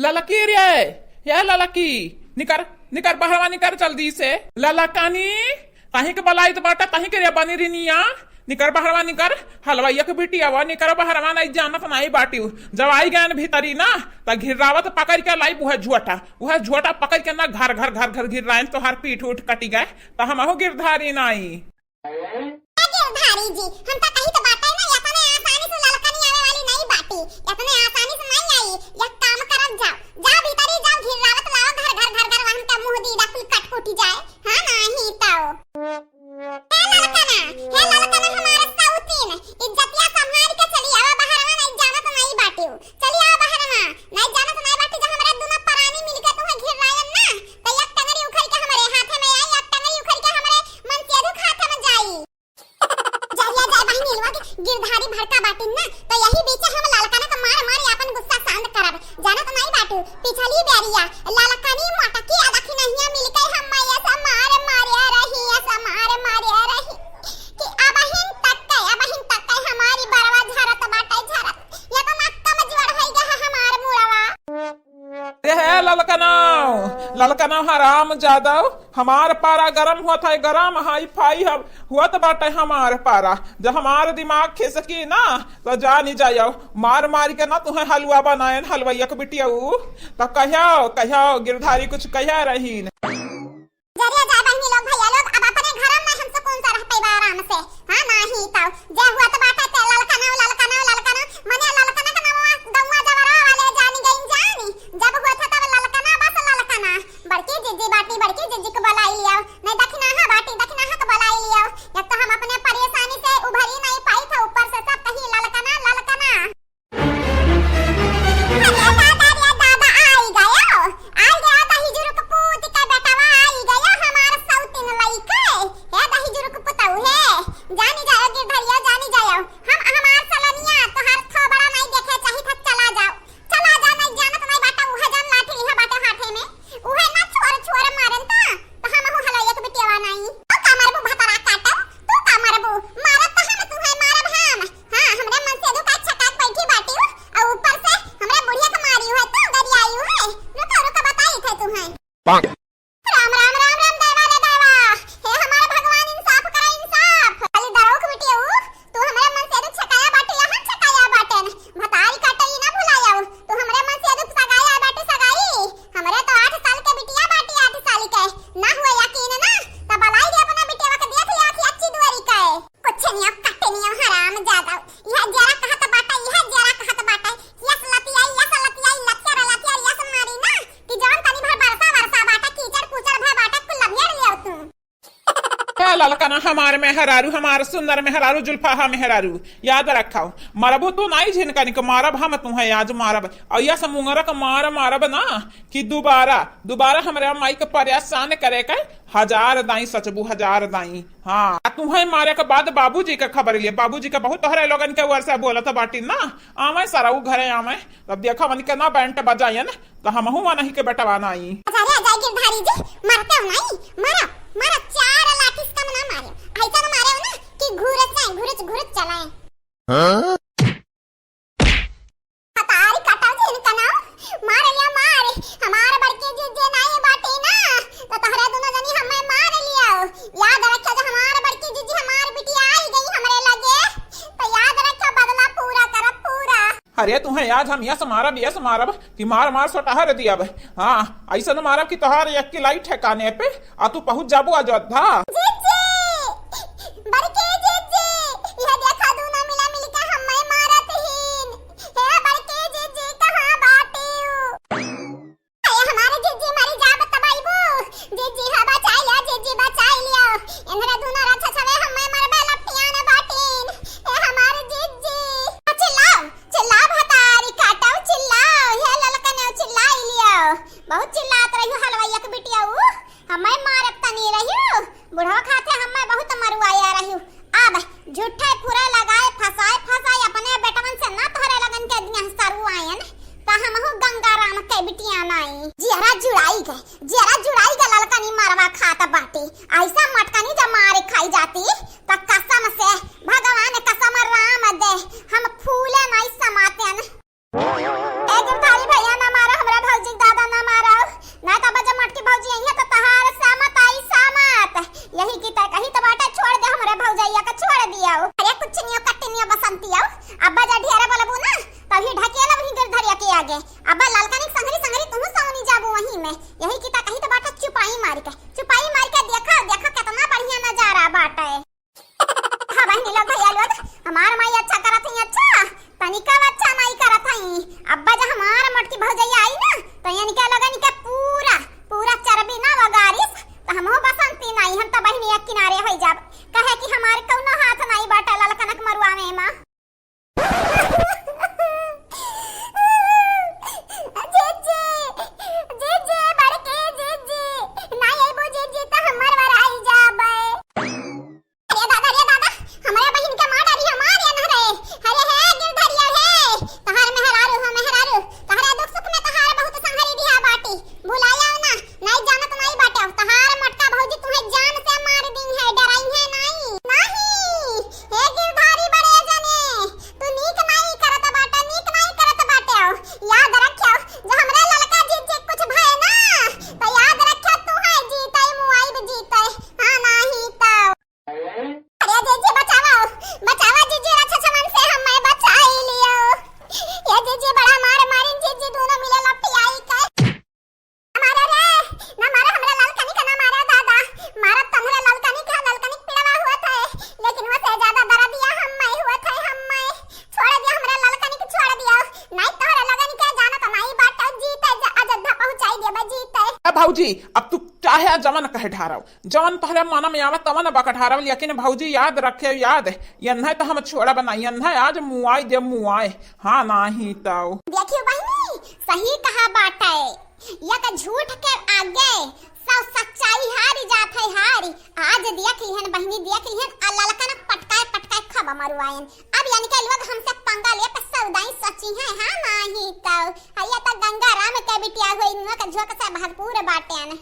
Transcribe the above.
ललकी रे, ये ललकी निकर निकर बहरवा निकर जल्दी से। ललकानी कहीं के बलाई तो बाटा कहीं के रे बनी रिनिया निकर बहरवा निकर। हलवाइया के बेटी आवा निकर बहरवा नहीं जानत नहीं बाटी। जब आई गए भीतरी ना तो घिरावत पकड़ के लाई वह झुआटा पकड़ के ना घर घर घर घर घिर रहे तो हर पीठ उठ कटी गए तो हम हो गिरधारी नहीं। गिरधारी जी हम तो कहीं तो बात है ना इतने आसानी से ललकानी आवे वाली नहीं बाटी, इतने आसानी से नहीं आई। एक काम करब जाओ भीतरी जाओ घिरावत लाओ घर घर घर घर वहां का मुंह दीदा कुल कट फूटी जाए। हां नहीं तो हे ललकाना हमारा साउतीन इज्जतिया संभाल के चली आवा बहरवा नहीं जानत नहीं बाटी। चली आवा बहरवा नहीं जानत नहीं बाटी। जब हमरा दोनों परानी मिलके तो घिर रायन ना तो एक टंगरी उखड़ के हमरे हाथ में आई, एक टंगरी उखड़ के हमरे मन से दुख हाथ में जाई। जाया जाए बहन नीलवा के गिरधारी भड़का बाटिन ना तो यही बीच हम लालकाना का मार मार अपन गुस्सा शांत करब। जानत नहीं बाटू पिछली बेरिया लालकानी मटकी आदखी नहीं मिलके हम मैया से मार मारिया रही ऐसा मार मारिया रही कि अबहिन तक हमारी बरवा झरत बाटे झरत या तो नक्का में जोड़ होई गया हमार मुड़वा। ये ललकना हराम जादव हमार पारा गरम हुआ था, गरम हाई फाई हुआ तो बाटे हमार पारा। जब हमार दिमाग खिसकी ना तो जा नहीं जाओ मार मार के ना तुम्हें हलवा बनाए हलवैया के बिटिया तो कहो गिरधारी कुछ कह रही जरिया जा बहनी लोग भैया लोग अब अपने घर में हमसे कौन सा रह पाएगा आराम से। हां नहीं तो जे हुआ तो बात है ललकाना मने ललकाना का नाम दउआ जवरा वाले जानी जब हुआ था तब ललकाना बस ललकाना बड़की जीजी को बुलाई लिया नहीं दखना हां बाटी दखना हां तो बुलाई लिया। एक तो हम अपने परेशानी से उभरी नहीं पाई था ऊपर से सब कहीं ललकाना दादा आई गया दही जुरु का पूत का बेटावा आई गया हमारा साउतीन लइका है दही जुरु का पुताऊ है। जानी जाओ गिरधरिया जानी जाओ हम हमार सलनिया तो हर थो बड़ा नहीं देखे चाहे था चला जा नहीं जानत नहीं बाटा उहे जान लाठी लिहा बाटा हाथे में उहे ना छोर मारन तो हम हो हलैया के बेटिया नहीं तो का मारबू भतरा काटो तू का मारबू मारत तो हम तुम्हें मारब हम। हां हमरे मन से दो का छटाक बैठी बाटी और ऊपर से हमरे बुढ़िया के मारी है तो गरियाई है रुको बताई थे तुम्हें। राम देवा हे हमारा भगवान इंसाफ करा इंसाफ खाली डरो के बेटिया तू हमरे मन से दो छकाया बाटे यहां छकाया बाटे भतारी काटई ना भुलाया तू हमरे मन से दो सगाया बाटे सगाई हमरे तो 8 साल के बिटिया बाटी 8 साल के ना हुआ यकीन ना तो बलाई दे अपना बिटिया के देख लिया कि अच्छी दुआरी का है कुछ नहीं कट्टे नहीं हराम ज्यादा यह जरा कहत बाटा यस लतिया यस मारी ना कि जान तनी भर बरसा बाटा कीचड़ कुचड़ भर बाटा कुल लभियर लिया तू। ललकना हमार मेहरारू हमार सुंदर मेहरारू जुल्फा मेहरारू याद रखाओ मरबो तो नहीं झिनका निक मारब हम तुम्हें आज मारब और यह मुंगरा का मारब ना कि दोबारा हमारे माई के परेशान करे का 1000 दाई सचबू 1000 दाई। हाँ तुम्हें मारे के बाद बाबूजी का खबर लिए बाबूजी का बहुत तोहरे लोगन के वर्षा बोला था बाटी ना आवे सारा घरे आवे तब देखा मन के ना बैंड बजायन तो हम हुआ नहीं के बेटवा नहीं। अरे गिरधारी जी मारते हो नहीं मारा 4 लाठी कम ना मारे ऐसा ना मारे हो ना कि घुरत चलाए। हां हतारी कटाओ जी इनका नाम मार लिया हमारे बड़के जीजे नहीं बाटे ना तो तहरा दोनों जनी हमें मार लिया। याद रखो जो हमारे बड़की जीजी हमारी बिटिया आई गई हमरे लगे तो याद रखो बदला पूरा करब पूरा। अरे तुम्हें याद हम यस मारब कि मार सोटहर दिया। हाँ ऐसा न मारब कि तोहार एक की लाइट ठिकाने पे आ तू पहुंच जाबू अयोध्या। बड़के जीजी यह देखा दोनों मिल के हमें मारत हिन हे बड़के जीजी कहां बाटे अरे हमारे जीजी मरी जाब तबाईबू जीजी हा बचाई लिया इनरे दोनों रक्षा छवे हमें मरबे लपटियां ने बाटीन हे हमारे जीजी चिल्लाओ भतारी काटो चिल्लाओ हे ललकने चिल्लाई लिया बहुत चिल्लात रही हलवाइया के बिटिया हमें मारत तनी रही बुढ़वा खाते हमें बहुत मरुआया रही अब झूठे फुरे लगाए फसाए अपने बेटवन से ना तोहरे लगन के दिया सरू आयन ता हम हो गंगाराम के बिटिया नाई जरा जुड़ाई गए ललका नी मारवा खाता बाटी ऐसा मटकानी जब मारे खाई जाती ता कसम से भगवान कसम राम दे हम फूले नहीं समाते न एक थाली भैया ना मारा हमरा अब्बा लालकानी संगरी संगरी तुम सावनी जाबो वही में यही की ता कहीं तो बाटा चुपाई मार के देखो देखो कितना बढ़िया नजारा बाटा है। हां बहनी लोग भैया लोग हमार माई अच्छा करत है अच्छा तनिका अच्छा नहीं करत है। अब्बा जब हमार मोटकी भौजैया आई ना तो यानी क्या लगन के पूरा पूरा चर्बी ना वगारिस तो हमहु बसंती नहीं हम तो बहनी एक किनारे हो जाब कहे कि हमारे कौनो हाथ नहीं बाटा ललकनक मरुआ में मां। भाऊजी अब तू चाहे जवन कहे ढारव जवन पहले मन में आवा तवन बका ढारव लेकिन भाऊजी याद रखे याद यन्हा तो हम छोड़ा बना यन्हा आज मुआई दे मुआई हाँ नहीं तो देखियो बहनी सही कहा बात है या का झूठ के आगे सब सच्चाई हारी जात है हारी आज देख लिहन बहनी देख लिहन ललकन पटकाए पटकाए खब मरुआयन अब यानी के लोग हमसे पंगा ले पे सौदाई सच्ची है हाँ नहीं तो हया तो गंगा राम के बिटिया होई न का झोक से भरपूर बाटे न।